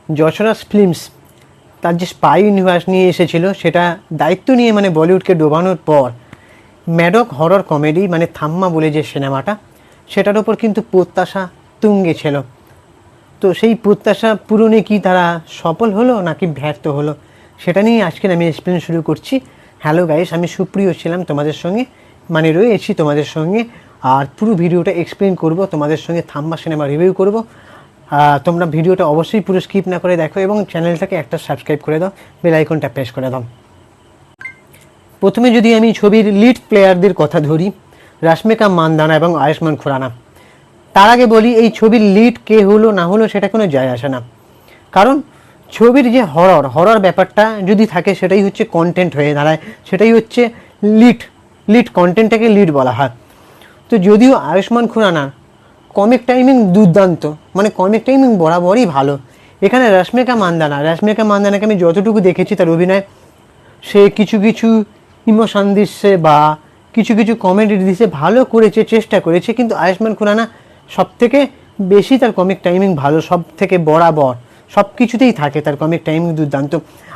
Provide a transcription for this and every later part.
Jasraj films তার যে spy universe নিয়ে এসেছিল সেটা দায়িত্ব নিয়ে মানে বলিউডকে ডোবানোর পর ম্যাডক হরর কমেডি মানে থাম্মা বলে যে সিনেমাটা, সেটার ওপর কিন্তু প্রত্যাশা তুঙ্গে ছিল। তো সেই প্রত্যাশা পূরণে কি তারা সফল হলো নাকি ব্যর্থ হলো, সেটা নিয়ে আজকে আমি এক্সপ্লেন শুরু করছি। হ্যালো গাইস, আমি সুপ্রিয় ছিলাম তোমাদের সঙ্গে, মানে রয়েছি তোমাদের সঙ্গে, আর পুরো ভিডিওটা এক্সপ্লেন করব তোমাদের সঙ্গে, থাম্মা সিনেমা রিভিউ করব। তোমরা ভিডিওটা অবশ্যই পুরো স্কিপ না করে দেখো এবং চ্যানেলটাকে একটা সাবস্ক্রাইব করে দাও, বেল আইকনটা প্রেস করে দাও। প্রথমে যদি আমি ছবির লিড প্লেয়ারদের কথা ধরি, রাশমিকা মান্দানা এবং আয়ুষ্মান খুরানা। তার আগে বলি এই ছবির লিড কে হলো না হলো সেটা কোনো যায় আসে না, কারণ ছবির যে হরর ব্যাপারটা যদি থাকে সেটাই হচ্ছে কন্টেন্ট হয়ে দাঁড়ায়, সেটাই হচ্ছে লিড কন্টেন্টটাকে লিড বলা হয়। তো যদিও আয়ুষ্মান খুরানার কমিক টাইমিং দুর্দান্ত, মানে কমিক টাইমিং বরাবরই ভালো। এখানে রাশমিকা মান্দানাকে আমি যতটুকু দেখেছি তার অভিনয়, সে কিছু কিছু ইমোশন দিচ্ছে বা কিছু কিছু কমেডি দিচ্ছে, ভালো করেছে, চেষ্টা করেছে। কিন্তু আয়ুষ্মান খুরানা সব থেকে বেশি তার কমিক টাইমিং ভালো, সব থেকে বরাবর সব কিছুতেই থাকে তার কমিক টাইমিং দুর্দান্ত।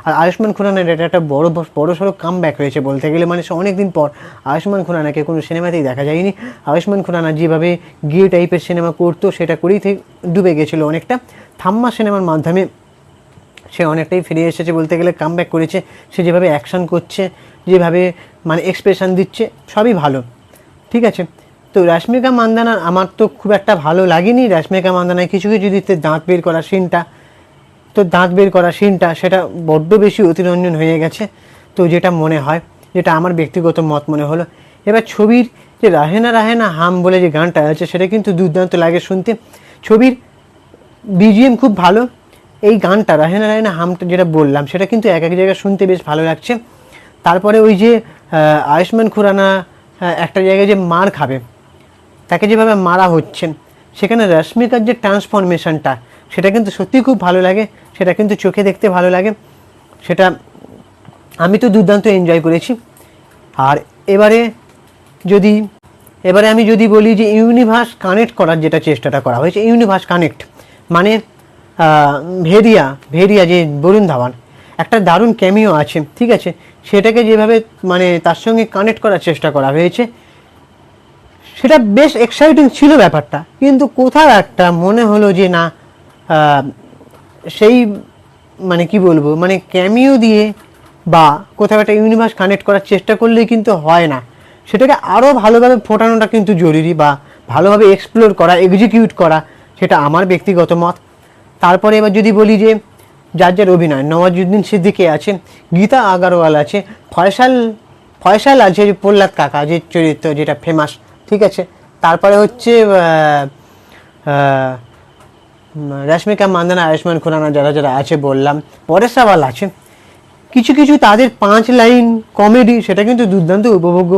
আর আয়ুষ্মান খুরানার এটা একটা বড় সড়ো কাম ব্যাক হয়েছে বলতে গেলে, মানে সে অনেকদিন পর আয়ুষ্মান খুরানাকে কোনো সিনেমাতেই দেখা যায়নি। আয়ুষ্মান খুরানা যেভাবে গে টাইপের সিনেমা করতো সেটা করেই ডুবে গেছিলো অনেকটা। থাম্মা সিনেমার মাধ্যমে সে অনেকটাই ফিরে এসেছে বলতে গেলে, কাম ব্যাক করেছে। সে যেভাবে অ্যাকশন করছে, যেভাবে মানে এক্সপ্রেশন দিচ্ছে, সবই ভালো, ঠিক আছে। তো রাশমিকা মান্দানা আমার তো খুব একটা ভালো লাগেনি। রাশমিকা মান্দানায় কিছু কিছু দিতে দাঁত বের করা সিনটা সেটা বড্ড বেশি অতিরঞ্জন হয়ে গেছে। তো যেটা মনে হয়, যেটা আমার ব্যক্তিগত মত মনে হলো। এবার ছবির যে রাহেনা রাহেনা হাম বলে যে গানটা আছে সেটা কিন্তু দুর্দান্ত লাগে শুনতে। ছবির বিজিএম খুব ভালো। এই গানটা রাহেনা রাহেনা হামটা যেটা বললাম সেটা কিন্তু এক এক জায়গায় শুনতে বেশ ভালো লাগছে। তারপরে ওই যে আয়ুষ্মান খুরানা একটা জায়গায় যে মার খাবে, তাকে যেভাবে মারা হচ্ছে, সেখানে রশ্মিকার যে ট্রান্সফরমেশনটা সেটা কিন্তু সত্যিই খুব ভালো লাগে, সেটা কিন্তু চোখে দেখতে ভালো লাগে, সেটা আমি তো দুর্দান্ত এনজয় করেছি। আর এবারে আমি যদি বলি যে ইউনিভার্স কানেক্ট করার যেটা চেষ্টাটা করা হয়েছে, ইউনিভার্স কানেক্ট মানে ভেরিয়া যে বরুণ ধাওয়ান একটা দারুণ ক্যামিও আছে, ঠিক আছে, সেটাকে যেভাবে মানে তার সঙ্গে কানেক্ট করার চেষ্টা করা হয়েছে সেটা বেশ এক্সাইটিং ছিল ব্যাপারটা। কিন্তু কোথাও একটা মনে হলো যে না, সেই মানে কি বলবো, মানে ক্যামিও দিয়ে বা কোথাও একটা ইউনিভার্স কানেক্ট করার চেষ্টা করলেই কিন্তু হয় না, সেটাকে আরও ভালোভাবে ফোটানোটা কিন্তু জরুরি, বা ভালোভাবে এক্সপ্লোর করা, এক্সিকিউট করা, সেটা আমার ব্যক্তিগত মত। তারপরে এবার যদি বলি যে যার অভিনয়, নওয়াজুদ্দিন সিদ্দিকী আছে, গীতা আগারওয়াল আছে, ফয়সাল আছে, যে প্রহ্লাদ কাকা যে চরিত্র যেটা ফেমাস, ঠিক আছে। তারপরে হচ্ছে রাশমিকা মান্দানা, আয়ুষ্মান খুরানা যারা আছে বললাম, পরেশ রাওয়াল আছে। কিছু কিছু তাদের 5 লাইন কমেডি সেটা কিন্তু দুর্দান্ত উপভোগ্য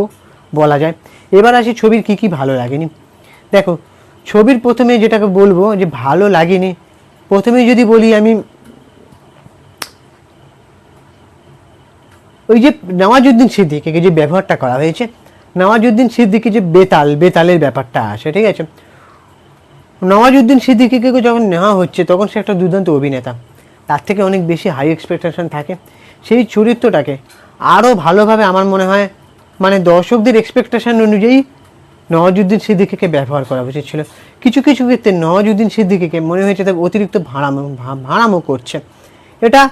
বলা যায়। এবার আসি ছবির কি ভালো লাগেনি। দেখো, ছবির প্রথমে যেটাকে বলবো যে ভালো লাগেনি, প্রথমে যদি বলি আমি, ওই যে নওয়াজুদ্দিন সিদ্দিকীকে যে ব্যবহারটা করা হয়েছে, নওয়াজুদ্দিন সিদ্দিকী যে বেতালের ব্যাপারটা আসে, ঠিক আছে। নওয়াজুদ্দিন সিদ্দিকীকে যখন নেওয়া হচ্ছে তখন সে একটা দুর্দান্ত অভিনেতা, তার থেকে অনেক বেশি হাই এক্সপেকটেশন থাকে। সেই চরিত্রটাকে আরও ভালোভাবে আমার মনে হয় মানে দর্শকদের এক্সপেকটেশন অনুযায়ী নওয়াজুদ্দিন সিদ্দিকীকে ব্যবহার করা উচিত ছিল। কিছু কিছু ক্ষেত্রে নওয়াজুদ্দিন সিদ্দিকীকে মনে হয়েছে তাকে অতিরিক্ত ভাড়ামো করছে। এটা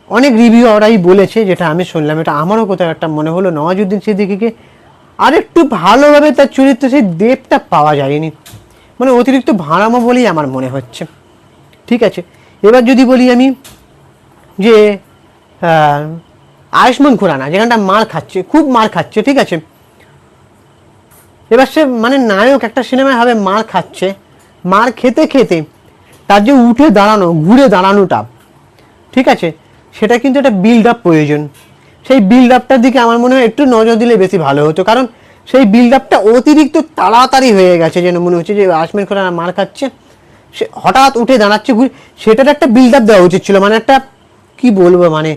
অনেক রিভিউয়াররাই বলেছে, যেটা আমি শুনলাম, এটা আমারও কোথাও একটা মনে হলো নওয়াজুদ্দিন সিদ্দিকীকে আরেকটু ভালোভাবে তার চরিত্র সেই ডেপটা পাওয়া যায়নি, মানে অতিরিক্ত ভাড়ামো বলেই আমার মনে হচ্ছে, ঠিক আছে। এবার যদি বলি আমি যে আয়ুষ্মান খুরানা যেখানটা খুব মার খাচ্ছে, ঠিক আছে। এবার সে মানে নায়ক একটা সিনেমায় হবে, মার খেতে খেতে তার যে ঘুরে দাঁড়ানোটা, ঠিক আছে, সেটা কিন্তু একটা বিল্ড আপ প্রয়োজন। সেই বিল্ড আপটার দিকে আমার মনে হয় একটু নজর দিলে বেশি ভালো হতো, কারণ সেই বিল্ড আপটা অতিরিক্ত তাড়াতাড়ি হয়ে গেছে, যেন মনে হচ্ছে যে আয়ুষ্মান খুরানা মার খাচ্ছে, সে হঠাৎ উঠে দাঁড়াচ্ছে, সেটার একটা বিল্ড আপ দেওয়া উচিত ছিল। মানে একটা কি বলবো, মানে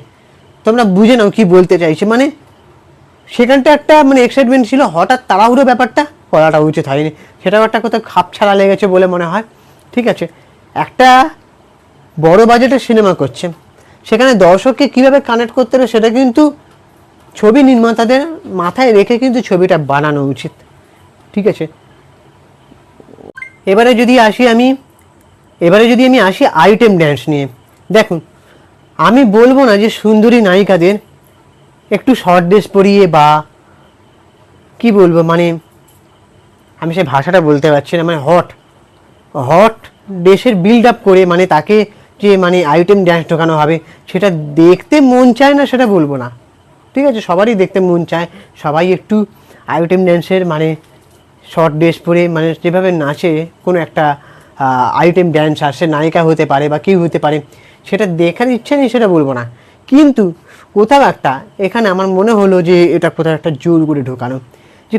তোমরা বুঝে নাও কি বলতে চাইছে, মানে সেখানটা একটা মানে এক্সাইটমেন্ট ছিল, হঠাৎ তাড়াহুড়ো ব্যাপারটা করাটা উচিত হয়নি, সেটাও একটা কোথাও খাপ ছাড়া লেগেছে বলে মনে হয়, ঠিক আছে। একটা বড় বাজেটের সিনেমা করছে, সেখানে দর্শককে কীভাবে কানেক্ট করতে হবে সেটা কিন্তু ছবি নির্মাতাদের মাথায় রেখে কিন্তু ছবিটা বানানো উচিত। ঠিক আছে, এবারে যদি আমি আসি আইটেম ড্যান্স নিয়ে। দেখুন, আমি বলবো না যে সুন্দরী নায়িকাদের একটু শর্ট ড্রেস পরিয়ে বা কি বলবো, মানে আমি সে ভাষাটা বলতে পারছি না, মানে হট ড্রেসের বিল্ড আপ করে মানে তাকে যে মানে আইটেম ড্যান্স ঢোকানো হবে সেটা দেখতে মন চায় না সেটা বলবো না। ঠিক আছে, সবারই দেখতে মন চায়, সবাই একটু আইটেম ড্যান্সের মানে শর্ট ড্রেস পরে মানে যেভাবে নাচে কোনো একটা আইটেম ড্যান্স সে নায়িকা হতে পারে বা কেউ হতে পারে, সেটা দেখার ইচ্ছা নেই সেটা বলবো না, কিন্তু কোথাও একটা এখানে আমার মনে হলো যে এটা কোথাও একটা জোর করে ঢোকানো, যে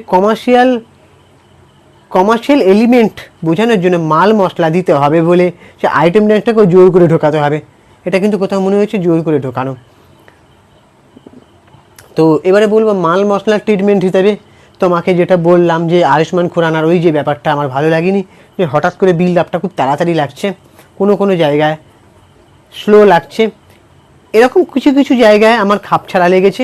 কমার্শিয়াল এলিমেন্ট বোঝানোর জন্য মাল মশলা দিতে হবে বলে সে আইটেম ড্যান্সটাকেও জোর করে ঢোকাতে হবে, এটা কিন্তু কোথাও মনে হয়েছে জোর করে ঢোকানো। তো এবারে বলবো মাল মশলার ট্রিটমেন্ট হিসাবে তোমাকে যেটা বললাম যে আয়ুষ্মান খুরানার ওই যে ব্যাপারটা আমার ভালো লাগেনি, যে হঠাৎ করে বিল্ড আপটা খুব তাড়াতাড়ি লাগছে, কোনো জায়গায় স্লো লাগছে, এরকম কিছু কিছু জায়গায় আমার খাপছাড়া লেগেছে।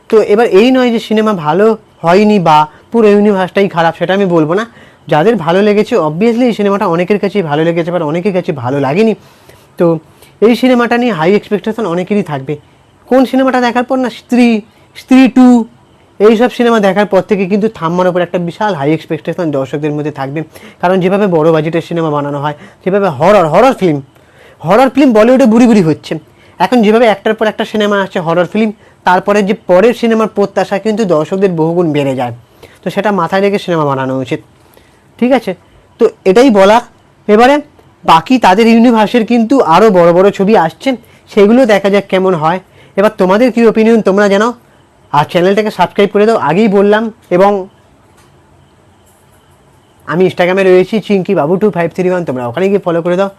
তো এবার এই নয় যে সিনেমা ভালো হয়নি বা পুরো ইউনিভার্সটাই খারাপ, সেটা আমি বলবো না। যাদের ভালো লেগেছে অবভিয়াসলি এই সিনেমাটা অনেকের কাছেই ভালো লেগেছে, বা অনেকের কাছে ভালো লাগেনি। তো এই সিনেমাটা নিয়ে হাই এক্সপেকটেশন অনেকেরই থাকবে। কোন সিনেমাটা দেখার পর না স্ত্রী 2 এইসব সিনেমা দেখার পর থেকে কিন্তু থাম্মার ওপর একটা বিশাল হাই এক্সপেকটেশন দর্শকদের মধ্যে থাকবে, কারণ যেভাবে বড় বাজেটের সিনেমা বানানো হয়, যেভাবে হরর ফিল্ম বলিউডে বুড়ি হচ্ছে এখন, যেভাবে একটার পর একটা সিনেমা আসছে হরর ফিল্ম, তারপরে যে পরের সিনেমার প্রত্যাশা কিন্তু দর্শকদের বহুগুণ বেড়ে যায়। তো সেটা মাথায় রেখে সিনেমা বানানো উচিত। ঠিক আছে, তো এটাই বলা। এবারে বাকি তাদের ইউনিভার্সের কিন্তু আরও বড় বড় ছবি আসছে, সেগুলো দেখা যাক কেমন হয়। এবার তোমাদের কী ওপিনিয়ন তোমরা জানাও, আর চ্যানেলটাকে সাবস্ক্রাইব করে দাও, আগেই বললাম। এবং আমি ইনস্টাগ্রামে রয়েছি চিঙ্কি বাবু 2531, তোমরা ওখানে গিয়ে ফলো করে দাও।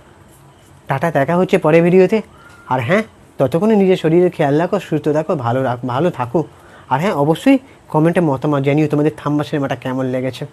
টাটা, দেখা হচ্ছে পরের ভিডিওতে। আর হ্যাঁ, ততক্ষণে নিজের শরীরের খেয়াল রাখো, সুস্থ থাকো, ভালো থাকো। আর হ্যাঁ, অবশ্যই কমেন্টে মতামত জানিও তোমাদের থাম্বা সিনেমাটা কেমন লেগেছে।